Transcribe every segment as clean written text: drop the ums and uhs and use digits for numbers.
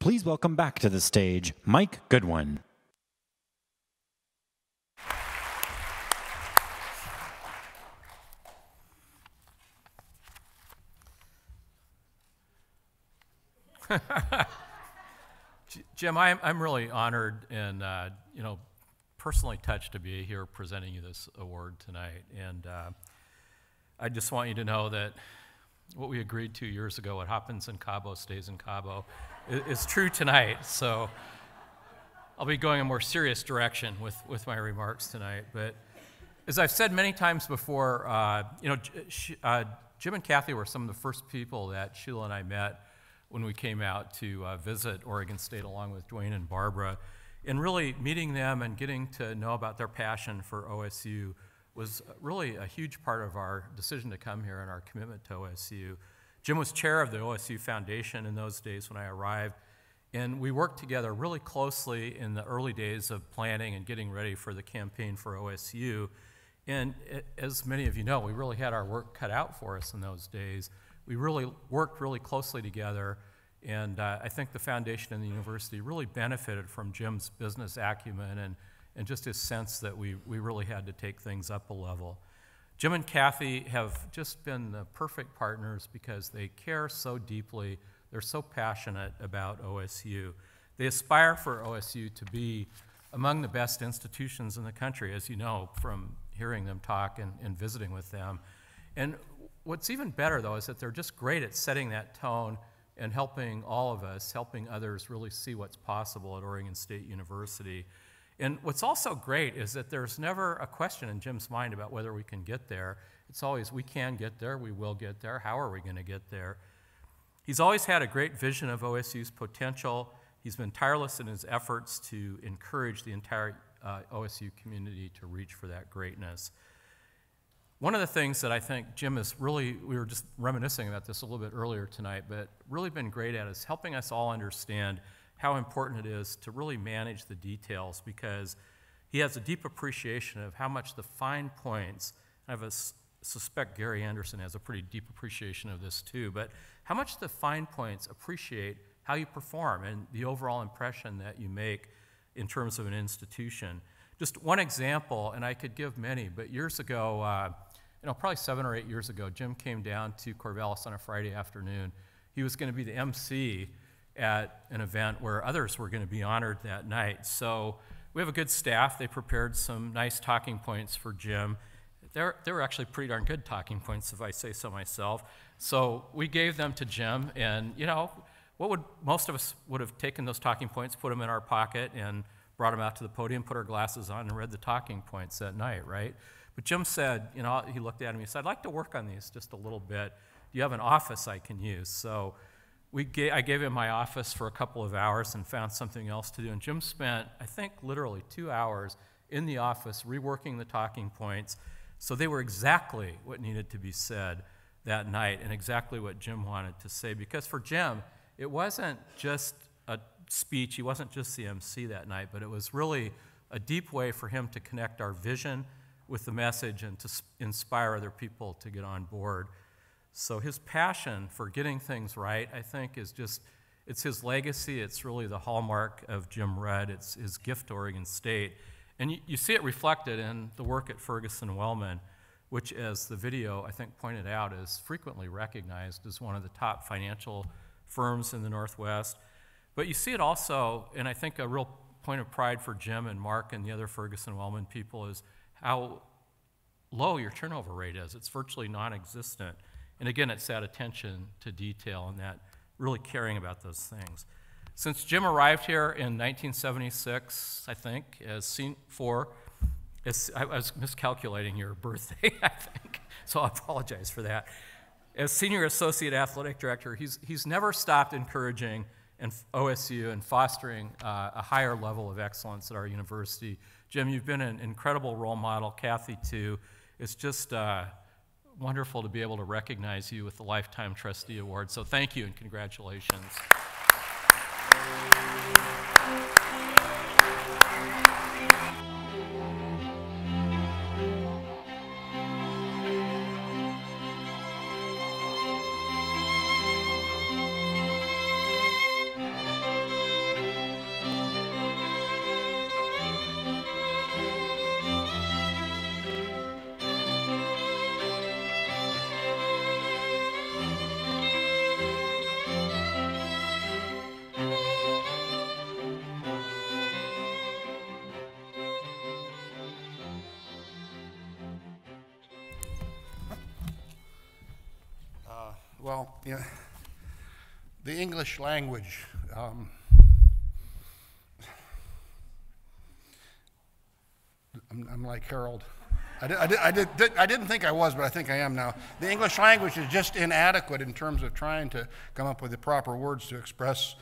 please welcome back to the stage Mike Goodwin. Jim, I'm really honored and personally touched to be here presenting you this award tonight. And I just want you to know that what we agreed 2 years ago, what happens in Cabo stays in Cabo, is true tonight. So I'll be going a more serious direction with my remarks tonight. But as I've said many times before, Jim and Kathy were some of the first people that Sheila and I met when we came out to visit Oregon State along with Dwayne and Barbara. And really meeting them and getting to know about their passion for OSU was really a huge part of our decision to come here and our commitment to OSU. Jim was chair of the OSU Foundation in those days when I arrived, and we worked together really closely in the early days of planning and getting ready for the campaign for OSU. And as many of you know, we really had our work cut out for us in those days. We really worked really closely together, and I think the foundation and the university really benefited from Jim's business acumen and just his sense that we really had to take things up a level. Jim and Kathy have just been the perfect partners because they care so deeply, they're so passionate about OSU. They aspire for OSU to be among the best institutions in the country, as you know from hearing them talk and visiting with them. And what's even better, though, is that they're just great at setting that tone and helping all of us, helping others really see what's possible at Oregon State University. And what's also great is that there's never a question in Jim's mind about whether we can get there. It's always, we can get there, we will get there, how are we going to get there? He's always had a great vision of OSU's potential. He's been tireless in his efforts to encourage the entire OSU community to reach for that greatness. One of the things that I think Jim is really, we were just reminiscing about this a little bit earlier tonight, but really been great at is helping us all understand how important it is to really manage the details, because he has a deep appreciation of how much the fine points, I suspect Gary Anderson has a pretty deep appreciation of this too, but how much the fine points appreciate how you perform and the overall impression that you make in terms of an institution. Just one example, and I could give many, but years ago, probably 7 or 8 years ago, Jim came down to Corvallis on a Friday afternoon. He was going to be the MC at an event where others were going to be honored that night. So we have a good staff. They prepared some nice talking points for Jim. They were actually pretty darn good talking points, if I say so myself. So we gave them to Jim, and most of us would have taken those talking points, put them in our pocket, and brought them out to the podium, put our glasses on, and read the talking points that night, right? But Jim said, he looked at me, he said, I'd like to work on these just a little bit. Do you have an office I can use? So I gave him my office for a couple of hours and found something else to do. And Jim spent, I think, literally 2 hours in the office reworking the talking points. So they were exactly what needed to be said that night and exactly what Jim wanted to say. Because for Jim, it wasn't just a speech, he wasn't just the MC that night, but it was really a deep way for him to connect our vision with the message and to inspire other people to get on board. So his passion for getting things right, I think, is just, it's his legacy. It's really the hallmark of Jim Rudd. It's his gift to Oregon State. And you see it reflected in the work at Ferguson-Wellman, which, as the video, I think, pointed out, is frequently recognized as one of the top financial firms in the Northwest. But you see it also, and I think a real point of pride for Jim and Mark and the other Ferguson-Wellman people is how low your turnover rate is. It's virtually non-existent. And again, it's that attention to detail and that really caring about those things. Since Jim arrived here in 1976, I think, I was miscalculating your birthday, I think, so I apologize for that. As Senior Associate Athletic Director, he's never stopped encouraging OSU and fostering a higher level of excellence at our university. Jim, you've been an incredible role model. Kathy, too. It's just wonderful to be able to recognize you with the Lifetime Trustee Award. So thank you and congratulations. Well, the English language, I'm like Harold. I didn't think I was, but I think I am now. The English language is just inadequate in terms of trying to come up with the proper words to express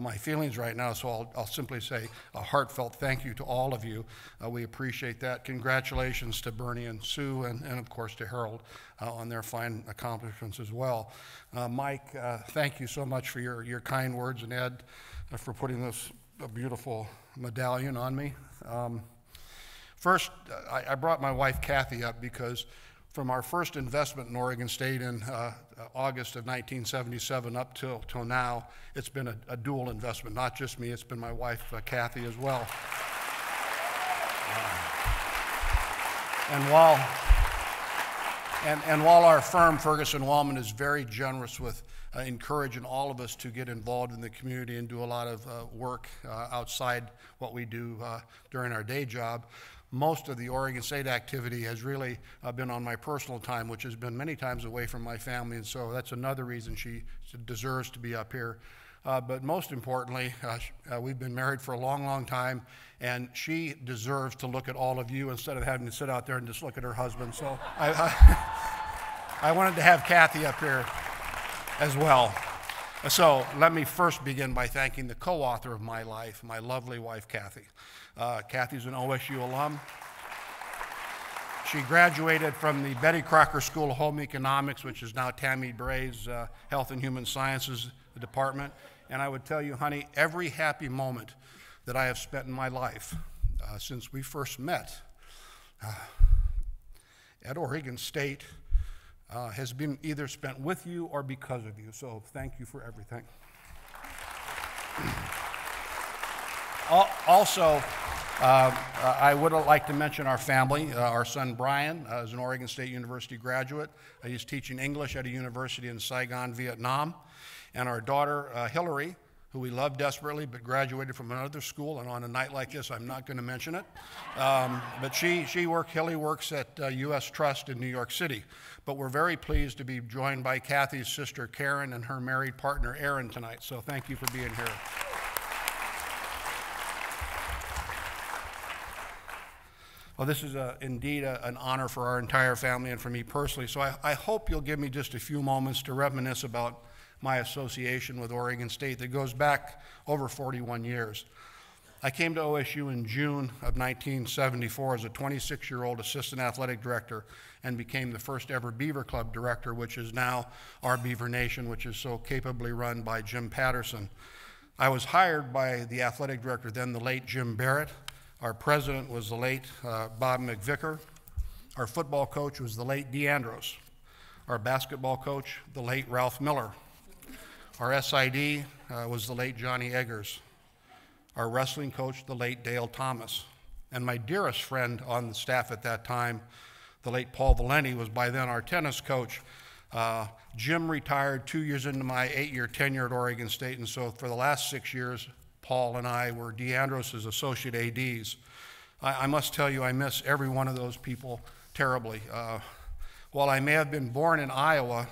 my feelings right now, so I'll simply say a heartfelt thank you to all of you. We appreciate that. Congratulations to Bernie and Sue, and of course to Harold on their fine accomplishments as well. Mike, thank you so much for your kind words, and Ed for putting this beautiful medallion on me. First, I brought my wife Kathy up because from our first investment in Oregon State in August of 1977 up till now, it's been a dual investment. Not just me, it's been my wife Kathy as well. And while our firm, Ferguson Wallman, is very generous with encouraging all of us to get involved in the community and do a lot of work outside what we do during our day job, most of the Oregon State activity has really been on my personal time, which has been many times away from my family, and so that's another reason she deserves to be up here. But most importantly, we've been married for a long, long time, and she deserves to look at all of you instead of having to sit out there and just look at her husband. So I wanted to have Kathy up here as well. So let me first begin by thanking the co-author of my life, my lovely wife, Kathy. Kathy's an OSU alum. She graduated from the Betty Crocker School of Home Economics, which is now Tammy Bray's Health and Human Sciences department. And I would tell you, honey, every happy moment that I have spent in my life since we first met at Oregon State has been either spent with you or because of you. So thank you for everything. Also, I would like to mention our family. Our son Brian is an Oregon State University graduate. He's teaching English at a university in Saigon, Vietnam. And our daughter Hillary, who we love desperately, but graduated from another school, and on a night like this, I'm not going to mention it. But Hilly works at U.S. Trust in New York City. But we're very pleased to be joined by Kathy's sister Karen and her married partner Aaron tonight. So thank you for being here. Well, this is indeed an honor for our entire family and for me personally. So I hope you'll give me just a few moments to reminisce about my association with Oregon State that goes back over 41 years. I came to OSU in June of 1974 as a 26-year-old assistant athletic director and became the first ever Beaver Club director, which is now our Beaver Nation, which is so capably run by Jim Patterson. I was hired by the athletic director, then the late Jim Barrett. Our president was the late Bob McVicker. Our football coach was the late DeAndros. Our basketball coach, the late Ralph Miller. Our SID was the late Johnny Eggers. Our wrestling coach, the late Dale Thomas. And my dearest friend on the staff at that time, the late Paul Valenti, was by then our tennis coach. Jim retired 2 years into my 8-year tenure at Oregon State, and so for the last 6 years, Paul and I were DeAndros' associate ADs. I must tell you, I miss every one of those people terribly. While I may have been born in Iowa,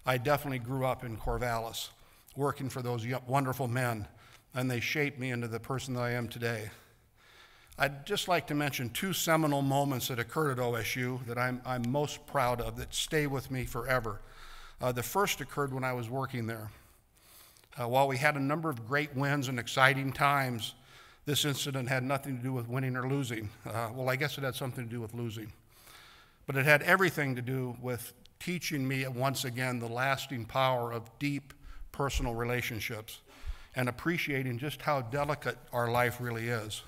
I definitely grew up in Corvallis, working for those wonderful men, and they shaped me into the person that I am today. I'd just like to mention two seminal moments that occurred at OSU that I'm most proud of, that stay with me forever. The first occurred when I was working there. While we had a number of great wins and exciting times, this incident had nothing to do with winning or losing. Well, I guess it had something to do with losing. But it had everything to do with teaching me once again the lasting power of deep personal relationships and appreciating just how delicate our life really is.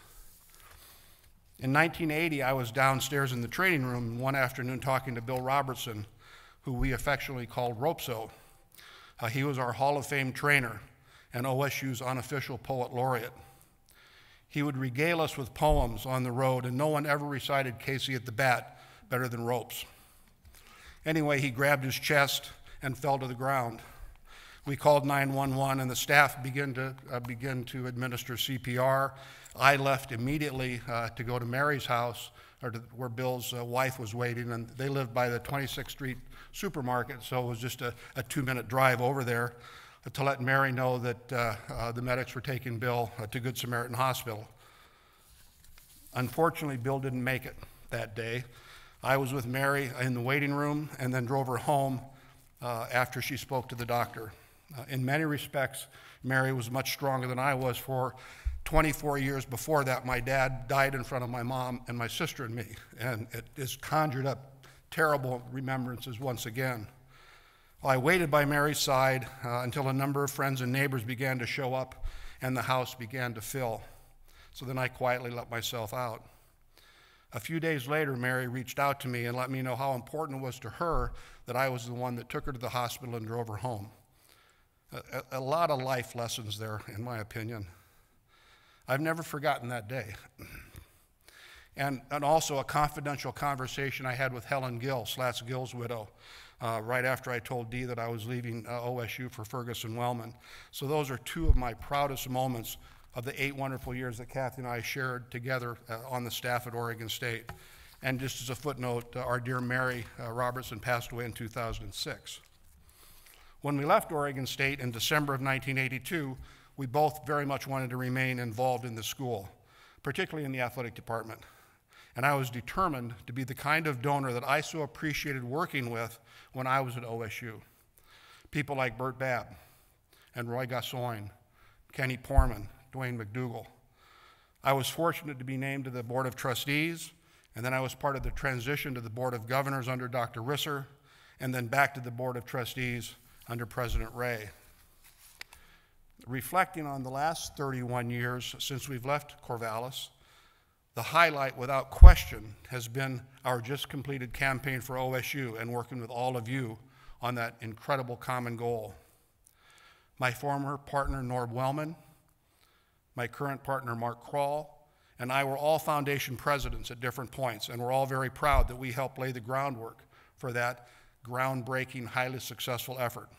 In 1980, I was downstairs in the training room one afternoon talking to Bill Robertson, who we affectionately called Ropeso. He was our Hall of Fame trainer and OSU's unofficial poet laureate. He would regale us with poems on the road, and no one ever recited Casey at the Bat better than Ropes. Anyway, he grabbed his chest and fell to the ground. We called 911, and the staff began to administer CPR. I left immediately to go to Mary's house, where Bill's wife was waiting, and they lived by the 26th Street supermarket, so it was just a 2-minute drive over there to let Mary know that the medics were taking Bill to Good Samaritan Hospital. Unfortunately, Bill didn't make it that day. I was with Mary in the waiting room and then drove her home after she spoke to the doctor. In many respects, Mary was much stronger than I was. For 24 years before that, my dad died in front of my mom and my sister and me, and it just conjured up terrible remembrances once again. Well, I waited by Mary's side until a number of friends and neighbors began to show up and the house began to fill. So then I quietly let myself out. A few days later, Mary reached out to me and let me know how important it was to her that I was the one that took her to the hospital and drove her home. A lot of life lessons there, in my opinion. I've never forgotten that day. And also a confidential conversation I had with Helen Gill, Slats Gill's widow, right after I told Dee that I was leaving OSU for Ferguson-Wellman. So those are two of my proudest moments of the 8 wonderful years that Kathy and I shared together on the staff at Oregon State. And just as a footnote, our dear Mary Robertson passed away in 2006. When we left Oregon State in December of 1982, we both very much wanted to remain involved in the school, particularly in the athletic department. And I was determined to be the kind of donor that I so appreciated working with when I was at OSU. People like Bert Babb and Roy Gassoyne, Kenny Porman, Dwayne McDougall. I was fortunate to be named to the Board of Trustees, and then I was part of the transition to the Board of Governors under Dr. Risser, and then back to the Board of Trustees under President Ray. Reflecting on the last 31 years since we've left Corvallis, the highlight without question has been our just completed campaign for OSU and working with all of you on that incredible common goal. My former partner, Norb Wellman, my current partner, Mark Kroll, and I were all foundation presidents at different points, and we're all very proud that we helped lay the groundwork for that groundbreaking, highly successful effort.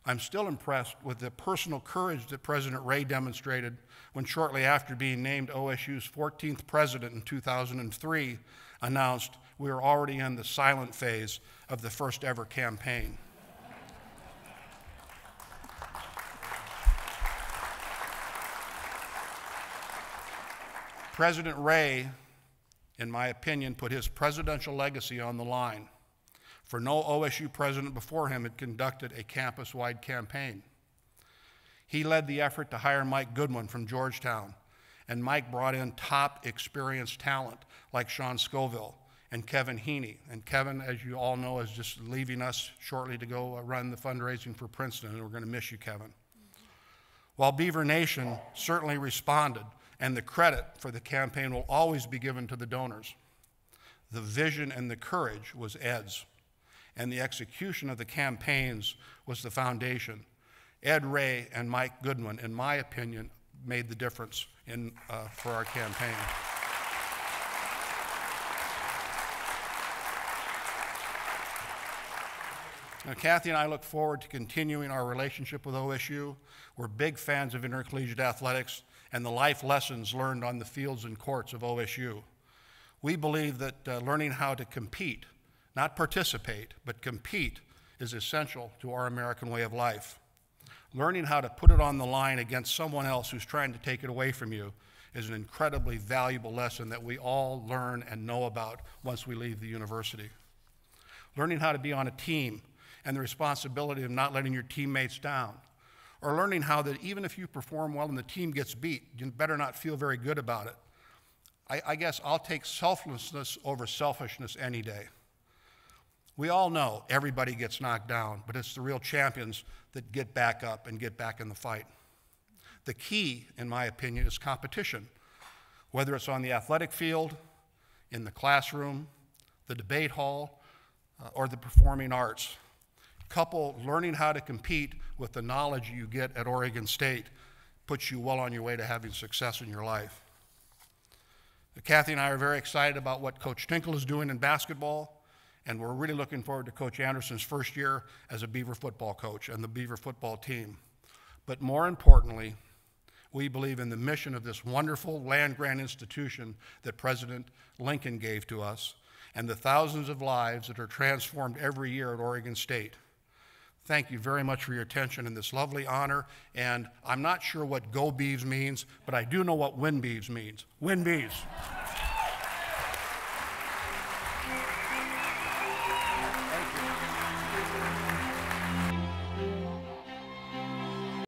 I'm still impressed with the personal courage that President Ray demonstrated when shortly after being named OSU's 14th president in 2003, announced we were already in the silent phase of the first ever campaign. President Ray, in my opinion, put his presidential legacy on the line. For no OSU president before him had conducted a campus-wide campaign. He led the effort to hire Mike Goodwin from Georgetown, and Mike brought in top experienced talent like Sean Scoville and Kevin Heaney. And Kevin, as you all know, is just leaving us shortly to go run the fundraising for Princeton, and we're going to miss you, Kevin. While Beaver Nation certainly responded, and the credit for the campaign will always be given to the donors, the vision and the courage was Ed's, and the execution of the campaigns was the foundation. Ed Ray and Mike Goodwin, in my opinion, made the difference for our campaign. Now, Kathy and I look forward to continuing our relationship with OSU. We're big fans of intercollegiate athletics and the life lessons learned on the fields and courts of OSU. We believe that learning how to compete, not participate, but compete, is essential to our American way of life. Learning how to put it on the line against someone else who's trying to take it away from you is an incredibly valuable lesson that we all learn and know about once we leave the university. Learning how to be on a team and the responsibility of not letting your teammates down. Or learning how that even if you perform well and the team gets beat, you better not feel very good about it. I guess I'll take selflessness over selfishness any day. We all know everybody gets knocked down, but it's the real champions that get back up and get back in the fight. The key, in my opinion, is competition, whether it's on the athletic field, in the classroom, the debate hall, or the performing arts. Couple learning how to compete with the knowledge you get at Oregon State puts you well on your way to having success in your life. Kathy and I are very excited about what Coach Tinkle is doing in basketball, and we're really looking forward to Coach Anderson's first year as a Beaver football coach and the Beaver football team. But more importantly, we believe in the mission of this wonderful land-grant institution that President Lincoln gave to us, and the thousands of lives that are transformed every year at Oregon State. Thank you very much for your attention in this lovely honor, and I'm not sure what Go Beavs means, but I do know what Win Beavs means. Win Beavs.